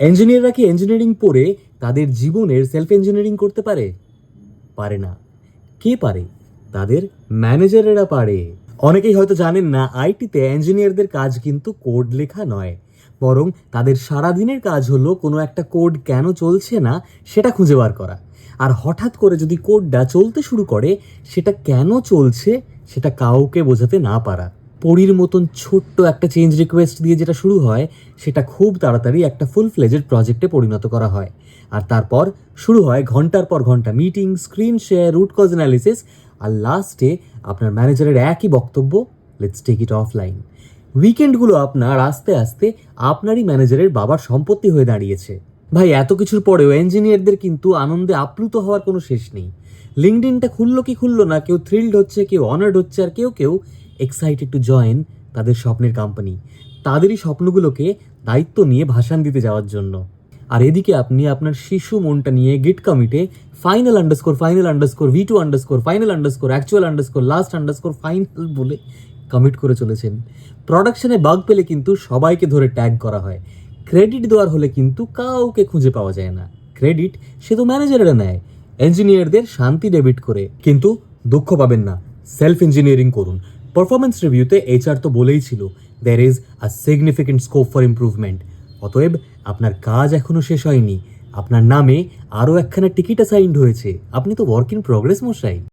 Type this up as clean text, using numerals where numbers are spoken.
ইঞ্জিনিয়াররা কি ইঞ্জিনিয়ারিং পড়ে তাদের জীবনের সেলফ ইঞ্জিনিয়ারিং করতে পারে? পারে না। কে পারে? তাদের ম্যানেজারেরা পারে। অনেকেই হয়তো জানেন না, আইটিতে ইঞ্জিনিয়ারদের কাজ কিন্তু কোড লেখা নয়, বরং তাদের সারাদিনের কাজ হলো কোনো একটা কোড কেন চলছে না সেটা খুঁজে বার করা। আর হঠাৎ করে যদি কোডটা চলতে শুরু করে, সেটা কেন চলছে সেটা কাউকে বোঝাতে না পারা। পরীর মতন ছোট্ট একটা চেঞ্জ রিকোয়েস্ট দিয়ে যেটা শুরু হয়, সেটা খুব তাড়াতাড়ি একটা ফুল ফ্লেজেড প্রজেক্টে পরিণত করা হয়। আর তারপর শুরু হয় ঘন্টার পর ঘন্টা meeting, screen share, root cause analysis, আর লাস্টে আপনার ম্যানেজারের একই বক্তব্য, লেটস টেক ইট অফলাইন। উইকেন্ডগুলো আপনার আস্তে আস্তে আপনারই ম্যানেজারের বাবার সম্পত্তি হয়ে দাঁড়িয়েছে। ভাই, এত কিছুর পরেও ইঞ্জিনিয়ারদের কিন্তু আনন্দে আপ্লুত হওয়ার কোনো শেষ নেই। লিঙ্কডইনটা খুললো কি খুললো না, কেউ থ্রিল্ড হচ্ছে, কেউ অনার্ড হচ্ছে, আর কেউ কেউ এক্সাইটেড টু জয়েন তাদের স্বপ্নের কোম্পানি, তাদেরই স্বপ্নগুলোকে দায়িত্ব নিয়ে ভাষণ দিতে যাওয়ার জন্য। আর এদিকে আপনি আপনার শিশু মনটা নিয়ে গিট কমিটে ফাইনাল ফাইনাল বলে কমিট করে চলেছেন। প্রোডাকশনে বাগ পেলে কিন্তু সবাইকে ধরে ট্যাগ করা হয়। ক্রেডিট দেওয়ার হলে কিন্তু কাউকে খুঁজে পাওয়া যায় না। ক্রেডিট সে তো ম্যানেজারেরা নেয়, ইঞ্জিনিয়ারদের শান্তি ডেবিট করে। কিন্তু দুঃখ পাবেন না, সেলফ ইঞ্জিনিয়ারিং করুন। পারফরমেন্স রিভিউতে এইচআর তো বলেই ছিল, there is a significant scope for improvement. অতএব আপনার কাজ এখনো শেষ হয়নি, আপনার নামে আরও একখানা টিকিট অ্যাসাইন্ড হয়েছে। আপনি তো ওয়ার্ক ইন প্রোগ্রেস মশাই।